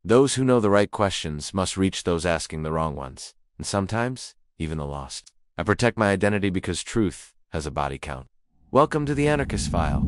Those who know the right questions must reach those asking the wrong ones, and sometimes even the lost. I protect my identity because truth has a body count. Welcome to the Anarchist File.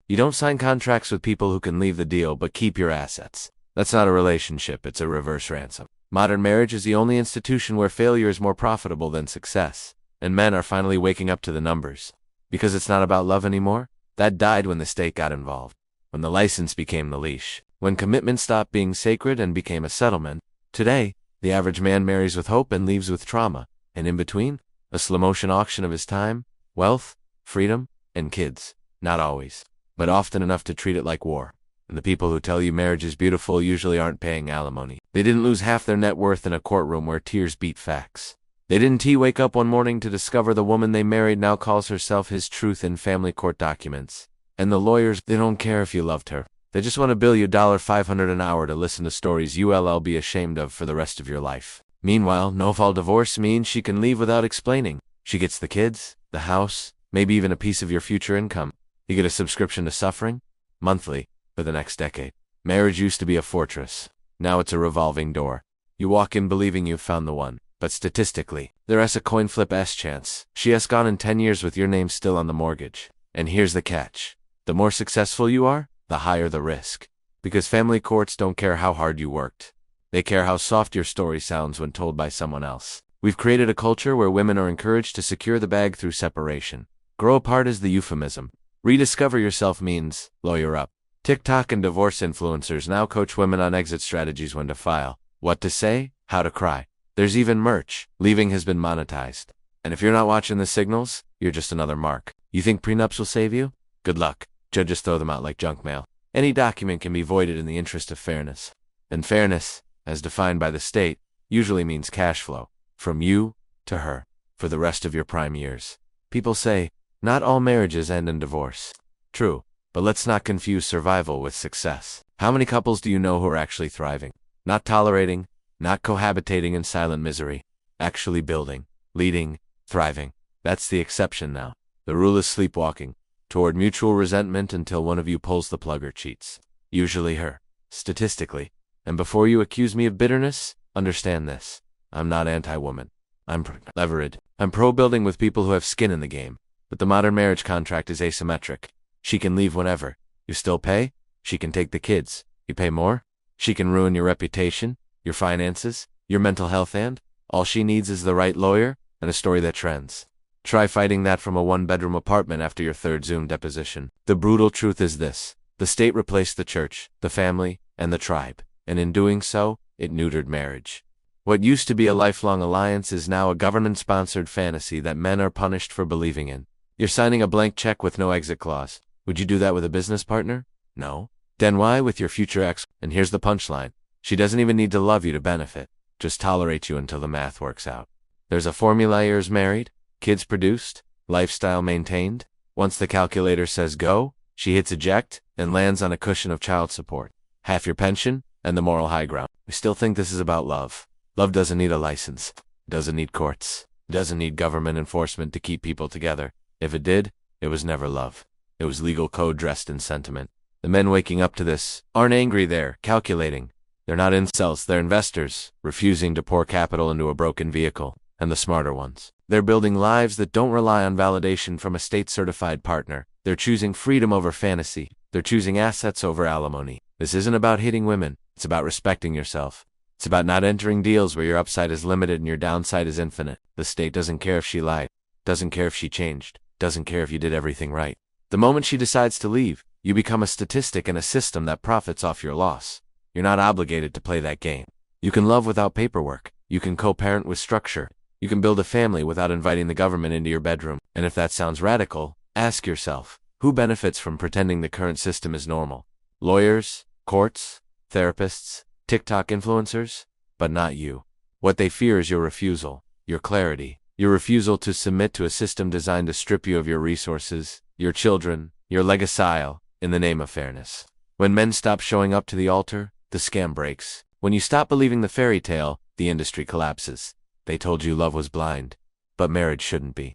You don't sign contracts with people who can leave the deal but keep your assets. That's not a relationship, it's a reverse ransom. Modern marriage is the only institution where failure is more profitable than success, and men are finally waking up to the numbers. Because it's not about love anymore. That died when the state got involved, when the license became the leash, when commitment stopped being sacred and became a settlement. Today, the average man marries with hope and leaves with trauma, and in between, a slow-motion auction of his time, wealth, freedom, and kids. Not always, but often enough to treat it like war. And the people who tell you marriage is beautiful usually aren't paying alimony. They didn't lose half their net worth in a courtroom where tears beat facts. They didn't wake up one morning to discover the woman they married now calls herself his truth in family court documents. And the lawyers, they don't care if you loved her. They just want to bill you $500 an hour to listen to stories you'll be ashamed of for the rest of your life. Meanwhile, no-fault divorce means she can leave without explaining. She gets the kids, the house, maybe even a piece of your future income. You get a subscription to suffering, monthly, for the next decade. Marriage used to be a fortress. Now it's a revolving door. You walk in believing you've found the one. But statistically, there's a coin flip chance she has gone in 10 years with your name still on the mortgage. And here's the catch. The more successful you are, the higher the risk. Because family courts don't care how hard you worked. They care how soft your story sounds when told by someone else. We've created a culture where women are encouraged to secure the bag through separation. Grow apart is the euphemism. Rediscover yourself means lawyer up. TikTok and divorce influencers now coach women on exit strategies when to file, what to say, how to cry. There's even merch. Leaving has been monetized. And if you're not watching the signals, you're just another mark. You think prenups will save you? Good luck. Judges throw them out like junk mail. Any document can be voided in the interest of fairness. And fairness, as defined by the state, usually means cash flow. From you to her. For the rest of your prime years. People say, not all marriages end in divorce. True, but let's not confuse survival with success. How many couples do you know who are actually thriving? Not tolerating, not cohabitating in silent misery. Actually building, leading, thriving. That's the exception now. The rule is sleepwalking, toward mutual resentment until one of you pulls the plug or cheats. Usually her. Statistically. And before you accuse me of bitterness, understand this. I'm not anti-woman. I'm levered. I'm pro-building with people who have skin in the game. But the modern marriage contract is asymmetric. She can leave whenever. You still pay? She can take the kids. You pay more? She can ruin your reputation, your finances, your mental health, and all she needs is the right lawyer and a story that trends. Try fighting that from a one-bedroom apartment after your third Zoom deposition. The brutal truth is this. The state replaced the church, the family, and the tribe. And in doing so, it neutered marriage. What used to be a lifelong alliance is now a government-sponsored fantasy that men are punished for believing in. You're signing a blank check with no exit clause. Would you do that with a business partner? No. Then why with your future ex? And here's the punchline. She doesn't even need to love you to benefit. Just tolerate you until the math works out. There's a formula: years married, kids produced, lifestyle maintained. Once the calculator says go, she hits eject and lands on a cushion of child support. Half your pension and the moral high ground. We still think this is about love. Love doesn't need a license. It doesn't need courts. It doesn't need government enforcement to keep people together. If it did, it was never love. It was legal code dressed in sentiment. The men waking up to this aren't angry, they're calculating. They're not incels, they're investors, refusing to pour capital into a broken vehicle. And the smarter ones. They're building lives that don't rely on validation from a state-certified partner. They're choosing freedom over fantasy. They're choosing assets over alimony. This isn't about hitting women. It's about respecting yourself. It's about not entering deals where your upside is limited and your downside is infinite. The state doesn't care if she lied. Doesn't care if she changed. Doesn't care if you did everything right. The moment she decides to leave, you become a statistic in a system that profits off your loss. You're not obligated to play that game. You can love without paperwork. You can co-parent with structure. You can build a family without inviting the government into your bedroom. And if that sounds radical, ask yourself, who benefits from pretending the current system is normal? Lawyers, courts, therapists, TikTok influencers? But not you. What they fear is your refusal, your clarity, your refusal to submit to a system designed to strip you of your resources, your children, your legacy, in the name of fairness. When men stop showing up to the altar, the scam breaks. When you stop believing the fairy tale, the industry collapses. They told you love was blind, but marriage shouldn't be.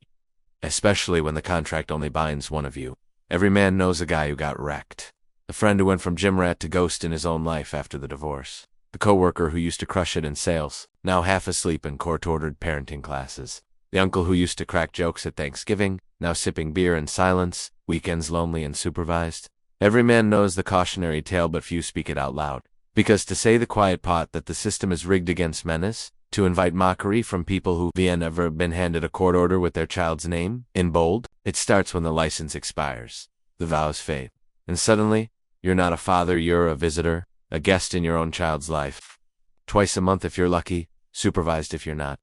Especially when the contract only binds one of you. Every man knows a guy who got wrecked. The friend who went from gym rat to ghost in his own life after the divorce. The coworker who used to crush it in sales, now half asleep in court-ordered parenting classes. The uncle who used to crack jokes at Thanksgiving, now sipping beer in silence, weekends lonely and supervised. Every man knows the cautionary tale, but few speak it out loud. Because to say the quiet part that the system is rigged against men is to invite mockery from people who have never been handed a court order with their child's name in bold. It starts when the license expires. The vows fade. And suddenly, you're not a father, you're a visitor, a guest in your own child's life. Twice a month if you're lucky, supervised if you're not.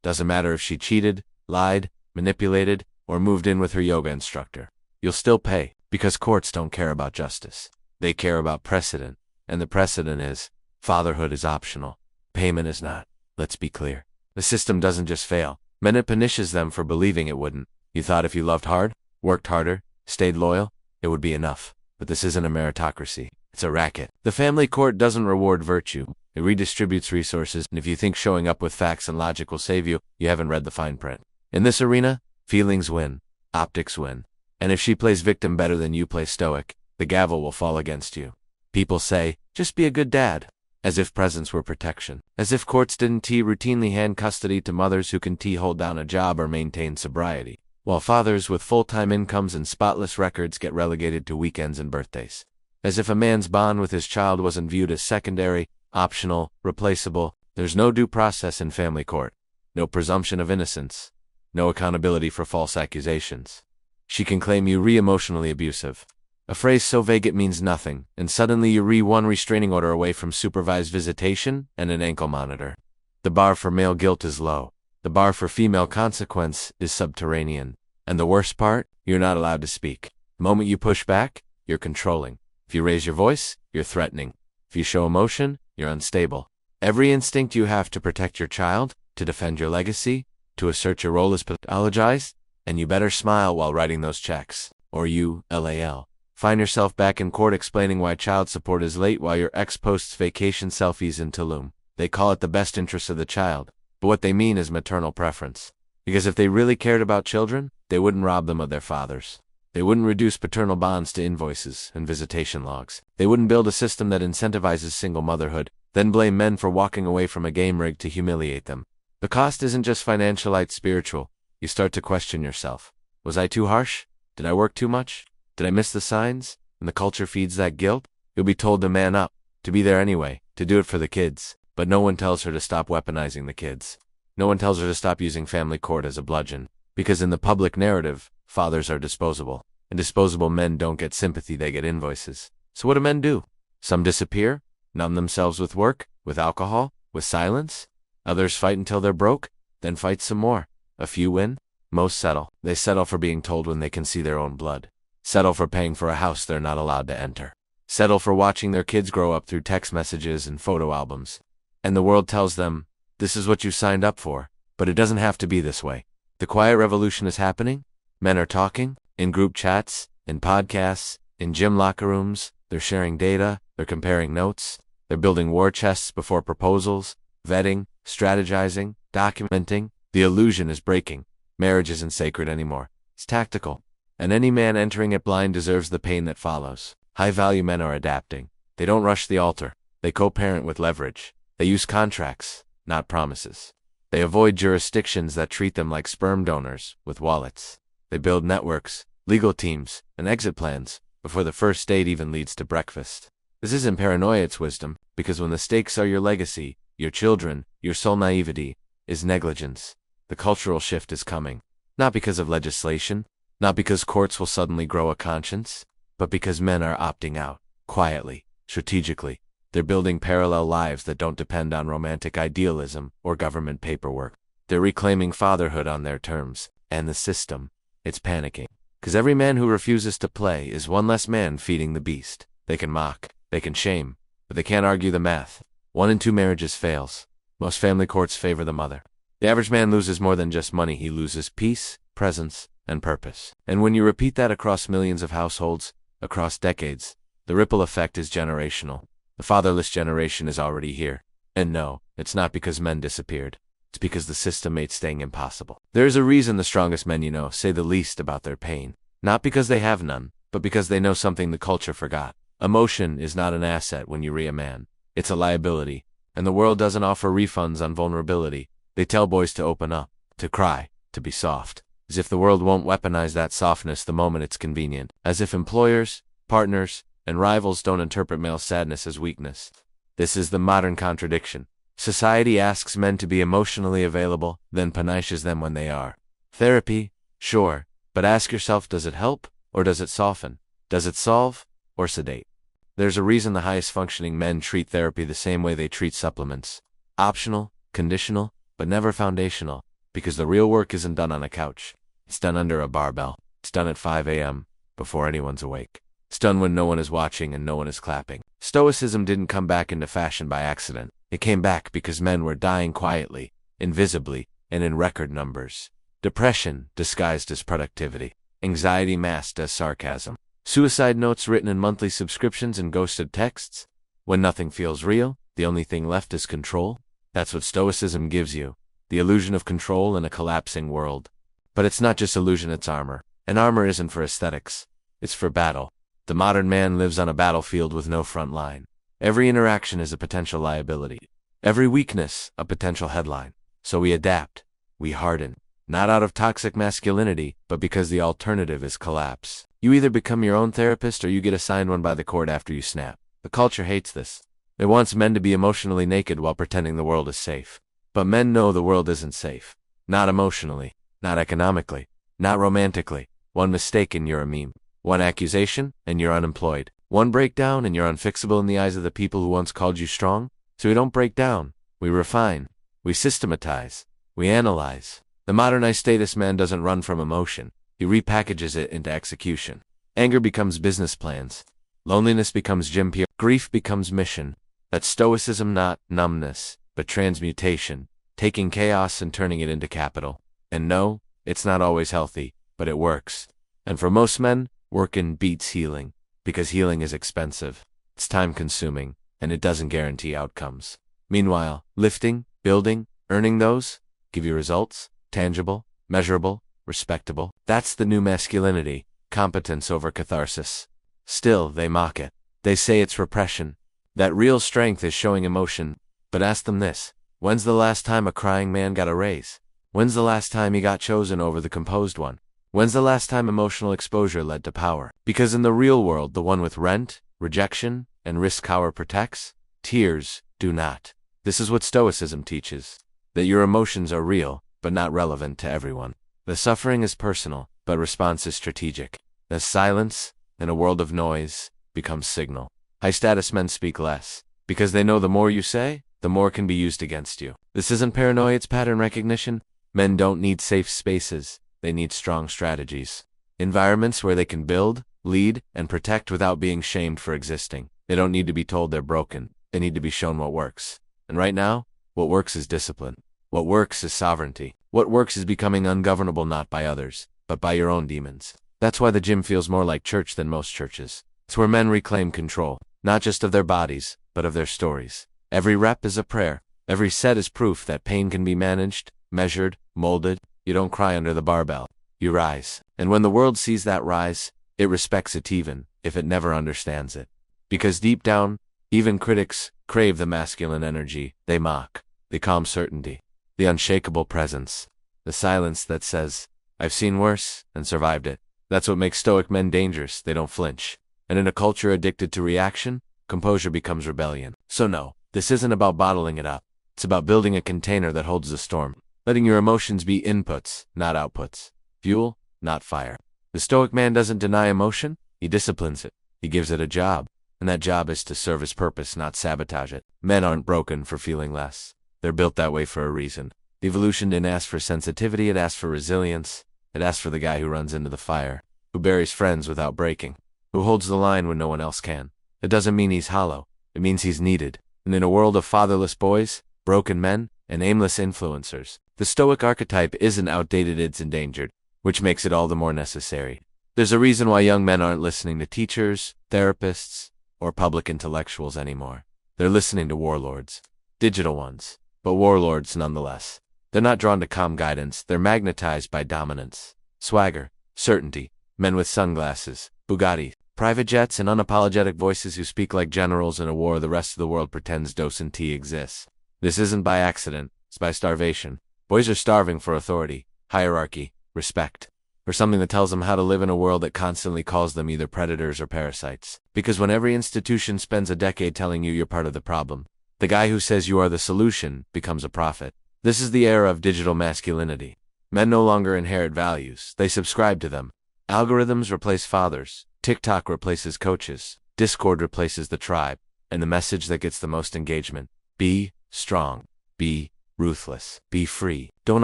Doesn't matter if she cheated, lied, manipulated, or moved in with her yoga instructor. You'll still pay, because courts don't care about justice. They care about precedent, and the precedent is, fatherhood is optional. Payment is not. Let's be clear. The system doesn't just fail. It punishes them for believing it wouldn't. You thought if you loved hard, worked harder, stayed loyal, it would be enough. But this isn't a meritocracy. It's a racket. The family court doesn't reward virtue. It redistributes resources, and if you think showing up with facts and logic will save you, you haven't read the fine print. In this arena, feelings win. Optics win. And if she plays victim better than you play stoic, the gavel will fall against you. People say, just be a good dad. As if presents were protection. As if courts didn't routinely hand custody to mothers who can hold down a job or maintain sobriety, while fathers with full-time incomes and spotless records get relegated to weekends and birthdays. As if a man's bond with his child wasn't viewed as secondary, optional, replaceable. There's no due process in family court. No presumption of innocence. No accountability for false accusations. She can claim you emotionally abusive. A phrase so vague it means nothing, and suddenly you're one restraining order away from supervised visitation and an ankle monitor. The bar for male guilt is low. The bar for female consequence is subterranean. And the worst part, you're not allowed to speak. The moment you push back, you're controlling. If you raise your voice, you're threatening. If you show emotion, you're unstable. Every instinct you have to protect your child, to defend your legacy, to assert your role is pathologized, and you better smile while writing those checks, or you, LAL. Find yourself back in court explaining why child support is late while your ex posts vacation selfies in Tulum. They call it the best interest of the child, but what they mean is maternal preference. Because if they really cared about children, they wouldn't rob them of their fathers. They wouldn't reduce paternal bonds to invoices and visitation logs. They wouldn't build a system that incentivizes single motherhood, then blame men for walking away from a game rigged to humiliate them. The cost isn't just financial, it's spiritual. You start to question yourself. Was I too harsh? Did I work too much? Did I miss the signs? And the culture feeds that guilt? You'll be told to man up, to be there anyway, to do it for the kids. But no one tells her to stop weaponizing the kids. No one tells her to stop using family court as a bludgeon. Because in the public narrative, fathers are disposable. And disposable men don't get sympathy, they get invoices. So what do men do? Some disappear, numb themselves with work, with alcohol, with silence. Others fight until they're broke, then fight some more. A few win, most settle. They settle for being told when they can see their own blood. Settle for paying for a house they're not allowed to enter. Settle for watching their kids grow up through text messages and photo albums. And the world tells them, this is what you signed up for, but it doesn't have to be this way. The quiet revolution is happening. Men are talking, in group chats, in podcasts, in gym locker rooms. They're sharing data, they're comparing notes, they're building war chests before proposals, vetting, strategizing, documenting. The illusion is breaking. Marriage isn't sacred anymore. It's tactical. And any man entering it blind deserves the pain that follows. High-value men are adapting. They don't rush the altar. They co-parent with leverage. They use contracts, not promises. They avoid jurisdictions that treat them like sperm donors, with wallets. They build networks, legal teams, and exit plans before the first date even leads to breakfast. This isn't paranoia, it's wisdom, because when the stakes are your legacy, your children, your sole naivety, is negligence. The cultural shift is coming. Not because of legislation, not because courts will suddenly grow a conscience, but because men are opting out, quietly, strategically. They're building parallel lives that don't depend on romantic idealism or government paperwork. They're reclaiming fatherhood on their terms, and the system, it's panicking. Because every man who refuses to play is one less man feeding the beast. They can mock, they can shame, but they can't argue the math. 1 in 2 marriages fails. Most family courts favor the mother. The average man loses more than just money, he loses peace, presence, and purpose. And when you repeat that across millions of households, across decades, the ripple effect is generational. The fatherless generation is already here. And no, it's not because men disappeared. It's because the system made staying impossible. There is a reason the strongest men you know say the least about their pain. Not because they have none, but because they know something the culture forgot. Emotion is not an asset when you re a man. It's a liability. And the world doesn't offer refunds on vulnerability. They tell boys to open up, to cry, to be soft. As if the world won't weaponize that softness the moment it's convenient. As if employers, partners, and rivals don't interpret male sadness as weakness. This is the modern contradiction. Society asks men to be emotionally available, then punishes them when they are. Therapy? Sure. But ask yourself, does it help, or does it soften? Does it solve, or sedate? There's a reason the highest functioning men treat therapy the same way they treat supplements. Optional, conditional, but never foundational. Because the real work isn't done on a couch. It's done under a barbell. It's done at 5 a.m., before anyone's awake. It's done when no one is watching and no one is clapping. Stoicism didn't come back into fashion by accident. It came back because men were dying quietly, invisibly, and in record numbers. Depression disguised as productivity. Anxiety masked as sarcasm. Suicide notes written in monthly subscriptions and ghosted texts. When nothing feels real, the only thing left is control. That's what Stoicism gives you. The illusion of control in a collapsing world. But it's not just illusion, it's armor. And armor isn't for aesthetics. It's for battle. The modern man lives on a battlefield with no front line. Every interaction is a potential liability. Every weakness, a potential headline. So we adapt. We harden. Not out of toxic masculinity, but because the alternative is collapse. You either become your own therapist or you get assigned one by the court after you snap. The culture hates this. It wants men to be emotionally naked while pretending the world is safe. But men know the world isn't safe. Not emotionally. Not economically. Not romantically. One mistake and you're a meme. One accusation and you're unemployed. One breakdown and you're unfixable in the eyes of the people who once called you strong. So we don't break down. We refine. We systematize. We analyze. The modernized status man doesn't run from emotion. He repackages it into execution. Anger becomes business plans. Loneliness becomes gym PR. Grief becomes mission. That's stoicism, not numbness, but transmutation. Taking chaos and turning it into capital. And no, it's not always healthy, but it works. And for most men, working beats healing. Because healing is expensive. It's time-consuming, and it doesn't guarantee outcomes. Meanwhile, lifting, building, earning those, give you results. Tangible, measurable, respectable. That's the new masculinity, competence over catharsis. Still, they mock it. They say it's repression. That real strength is showing emotion. But ask them this, when's the last time a crying man got a raise? When's the last time he got chosen over the composed one? When's the last time emotional exposure led to power? Because in the real world, the one with rent, rejection, and risk power protects, tears do not. This is what Stoicism teaches. That your emotions are real, but not relevant to everyone. The suffering is personal, but response is strategic. The silence, in a world of noise, becomes signal. High-status men speak less, because they know the more you say, the more can be used against you. This isn't paranoia, it's pattern recognition. Men don't need safe spaces, they need strong strategies. Environments where they can build, lead, and protect without being shamed for existing. They don't need to be told they're broken, they need to be shown what works. And right now, what works is discipline. What works is sovereignty. What works is becoming ungovernable not by others, but by your own demons. That's why the gym feels more like church than most churches. It's where men reclaim control, not just of their bodies, but of their stories. Every rep is a prayer. Every set is proof that pain can be managed, measured, molded. You don't cry under the barbell. You rise. And when the world sees that rise, it respects it even if it never understands it. Because deep down, even critics crave the masculine energy. They mock the calm certainty. The unshakable presence, the silence that says, I've seen worse and survived it. That's what makes stoic men dangerous. They don't flinch. And in a culture addicted to reaction, composure becomes rebellion. So no, this isn't about bottling it up. It's about building a container that holds the storm. Letting your emotions be inputs, not outputs. Fuel, not fire. The stoic man doesn't deny emotion, he disciplines it. He gives it a job. And that job is to serve his purpose, not sabotage it. Men aren't broken for feeling less. They're built that way for a reason. The evolution didn't ask for sensitivity, it asked for resilience. It asked for the guy who runs into the fire, who buries friends without breaking, who holds the line when no one else can. It doesn't mean he's hollow. It means he's needed. And in a world of fatherless boys, broken men, and aimless influencers, the stoic archetype isn't outdated, it's endangered, which makes it all the more necessary. There's a reason why young men aren't listening to teachers, therapists, or public intellectuals anymore. They're listening to warlords. Digital ones. But warlords nonetheless. They're not drawn to calm guidance, they're magnetized by dominance. Swagger, certainty, men with sunglasses, Bugatti, Private jets and unapologetic voices who speak like generals in a war the rest of the world pretends docility exists. This isn't by accident, it's by starvation. Boys are starving for authority, hierarchy, respect, for something that tells them how to live in a world that constantly calls them either predators or parasites. Because when every institution spends a decade telling you you're part of the problem, the guy who says you are the solution becomes a prophet. This is the era of digital masculinity. Men no longer inherit values, they subscribe to them. Algorithms replace fathers, TikTok replaces coaches, Discord replaces the tribe, and the message that gets the most engagement: be strong, be ruthless, be free. Don't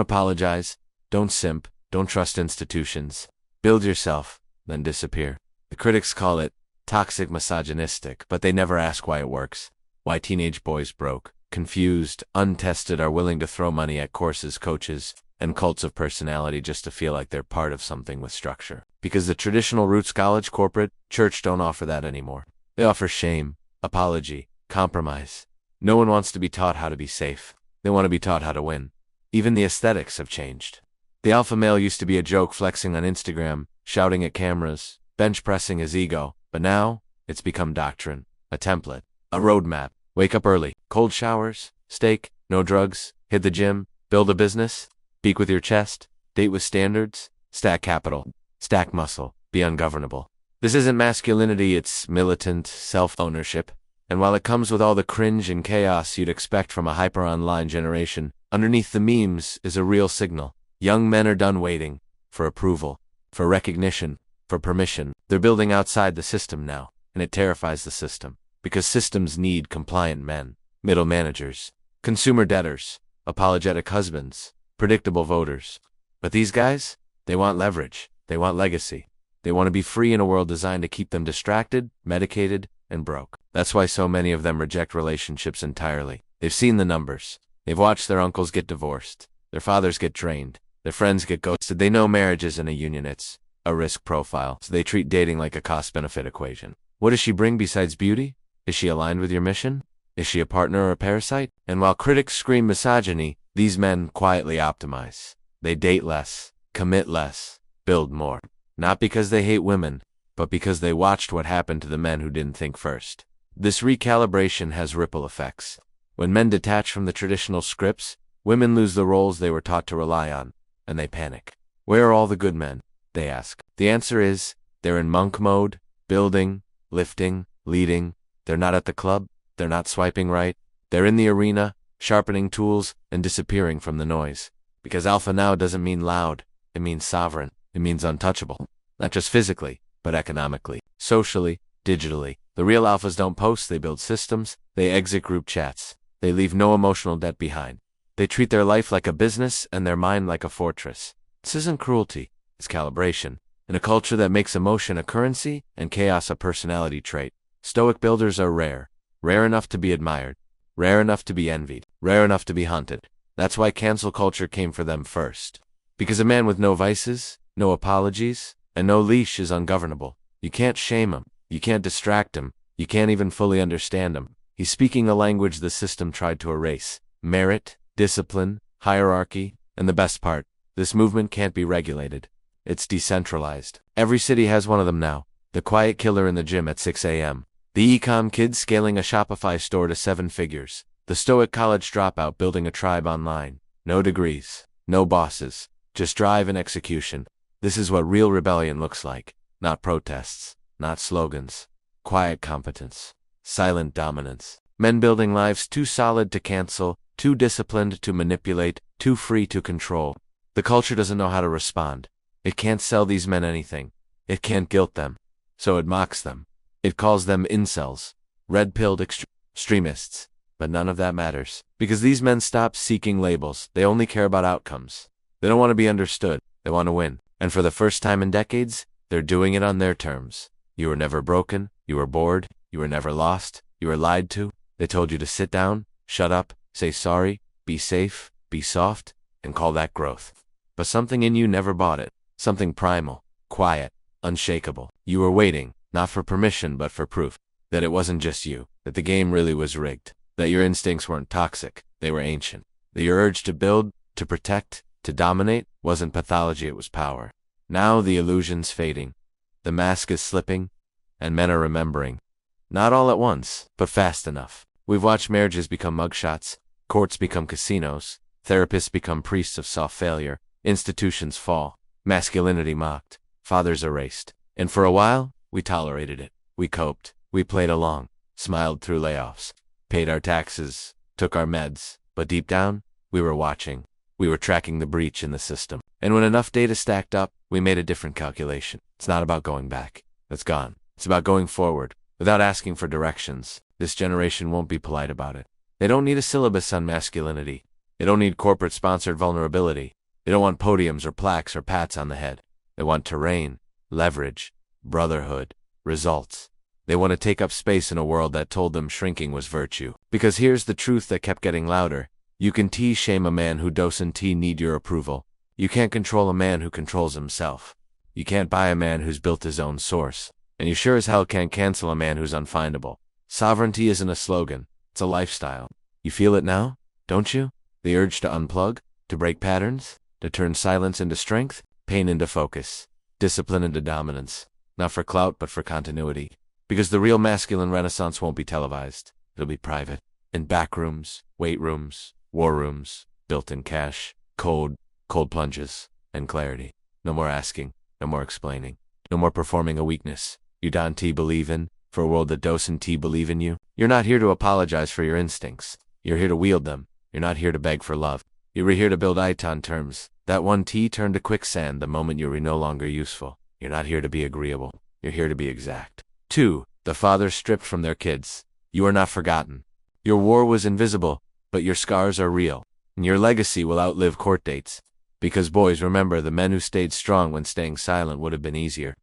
apologize, don't simp, don't trust institutions. Build yourself, then disappear. The critics call it toxic misogynistic, but they never ask why it works. Why teenage boys broke, confused, untested are willing to throw money at courses, coaches, and cults of personality just to feel like they're part of something with structure. Because the traditional roots college, corporate, church don't offer that anymore. They offer shame, apology, compromise. No one wants to be taught how to be safe. They want to be taught how to win. Even the aesthetics have changed. The alpha male used to be a joke, flexing on Instagram, shouting at cameras, bench pressing his ego, but now it's become doctrine, a template, a roadmap. Wake up early, cold showers, steak, no drugs, hit the gym, build a business, speak with your chest, date with standards, stack capital, stack muscle, be ungovernable. This isn't masculinity, it's militant self-ownership. And while it comes with all the cringe and chaos you'd expect from a hyper-online generation, underneath the memes is a real signal. Young men are done waiting for approval, for recognition, for permission. They're building outside the system now, and it terrifies the system. Because systems need compliant men, middle managers, consumer debtors, apologetic husbands, predictable voters. But these guys, they want leverage, they want legacy. They want to be free in a world designed to keep them distracted, medicated, and broke. That's why so many of them reject relationships entirely. They've seen the numbers. They've watched their uncles get divorced, their fathers get drained, their friends get ghosted. They know marriage isn't a union, it's a risk profile, so they treat dating like a cost-benefit equation. What does she bring besides beauty? Is she aligned with your mission? Is she a partner or a parasite? And while critics scream misogyny, these men quietly optimize. They date less, commit less, build more. Not because they hate women, but because they watched what happened to the men who didn't think first. This recalibration has ripple effects. When men detach from the traditional scripts, women lose the roles they were taught to rely on, and they panic. Where are all the good men? They ask. The answer is, they're in monk mode, building, lifting, leading. They're not at the club, they're not swiping right. They're in the arena, sharpening tools, and disappearing from the noise. Because alpha now doesn't mean loud, it means sovereign, it means untouchable. Not just physically, but economically, socially, digitally. The real alphas don't post, they build systems, they exit group chats. They leave no emotional debt behind. They treat their life like a business and their mind like a fortress. This isn't cruelty, it's calibration. In a culture that makes emotion a currency and chaos a personality trait, stoic builders are rare. Rare enough to be admired, rare enough to be envied, rare enough to be hunted. That's why cancel culture came for them first. Because a man with no vices, no apologies, and no leash is ungovernable. You can't shame him, you can't distract him, you can't even fully understand him. He's speaking a language the system tried to erase. Merit, discipline, hierarchy, and the best part, this movement can't be regulated. It's decentralized. Every city has one of them now. The quiet killer in the gym at 6 a.m. The ecom kid scaling a Shopify store to 7 figures. The stoic college dropout building a tribe online. No degrees, no bosses, just drive and execution. This is what real rebellion looks like. Not protests, not slogans. Quiet competence, silent dominance. Men building lives too solid to cancel, too disciplined to manipulate, too free to control. The culture doesn't know how to respond. It can't sell these men anything. It can't guilt them. So it mocks them. It calls them incels, red-pilled extremists. But none of that matters. Because these men stop seeking labels. They only care about outcomes. They don't want to be understood. They want to win. And for the first time in decades, they're doing it on their terms. You were never broken. You were bored. You were never lost. You were lied to. They told you to sit down, shut up, say sorry, be safe, be soft, and call that growth. But something in you never bought it. Something primal, quiet, unshakable. You were waiting, not for permission but for proof, that it wasn't just you, that the game really was rigged, that your instincts weren't toxic, they were ancient, that your urge to build, to protect, to dominate wasn't pathology, it was power. Now the illusion's fading. The mask is slipping, and men are remembering. Not all at once, but fast enough. We've watched marriages become mugshots, courts become casinos, therapists become priests of soft failure, institutions fall, masculinity mocked, fathers erased. And for a while, we tolerated it. We coped. We played along, smiled through layoffs, paid our taxes, took our meds. But deep down, we were watching. We were tracking the breach in the system. And when enough data stacked up, we made a different calculation. It's not about going back. That's gone. It's about going forward. Without asking for directions, this generation won't be polite about it. They don't need a syllabus on masculinity. They don't need corporate-sponsored vulnerability. They don't want podiums or plaques or pats on the head. They want terrain, leverage, brotherhood, results. They want to take up space in a world that told them shrinking was virtue. Because here's the truth that kept getting louder. You can shame a man who doesn't need your approval. You can't control a man who controls himself. You can't buy a man who's built his own source. And you sure as hell can't cancel a man who's unfindable. Sovereignty isn't a slogan. It's a lifestyle. You feel it now, don't you? The urge to unplug, to break patterns, to turn silence into strength, pain into focus, discipline into dominance. Not for clout, but for continuity. Because the real masculine renaissance won't be televised. It'll be private. In back rooms, weight rooms, war rooms, built-in cash, cold plunges, and clarity. No more asking, no more explaining, no more performing a weakness. You don't believe in, for a world that doesn't believe in you. You're not here to apologize for your instincts. You're here to wield them. You're not here to beg for love. You're here to build on terms. That one turned to quicksand the moment you're no longer useful. You're not here to be agreeable. You're here to be exact. 2. The fathers stripped from their kids. You are not forgotten. Your war was invisible, but your scars are real. And your legacy will outlive court dates. Because boys, remember, the men who stayed strong when staying silent would have been easier.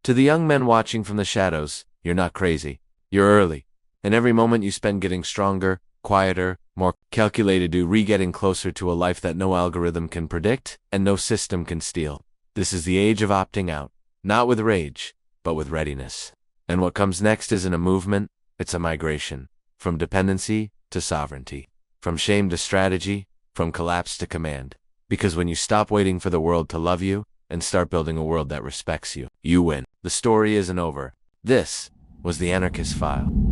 To the young men watching from the shadows, you're not crazy. You're early. And every moment you spend getting stronger, quieter, more calculated to getting closer to a life that no algorithm can predict and no system can steal. This is the age of opting out. Not with rage, but with readiness. And what comes next isn't a movement, it's a migration. From dependency to sovereignty. From shame to strategy, from collapse to command. Because when you stop waiting for the world to love you and start building a world that respects you, you win. The story isn't over. This was the Anarchist File.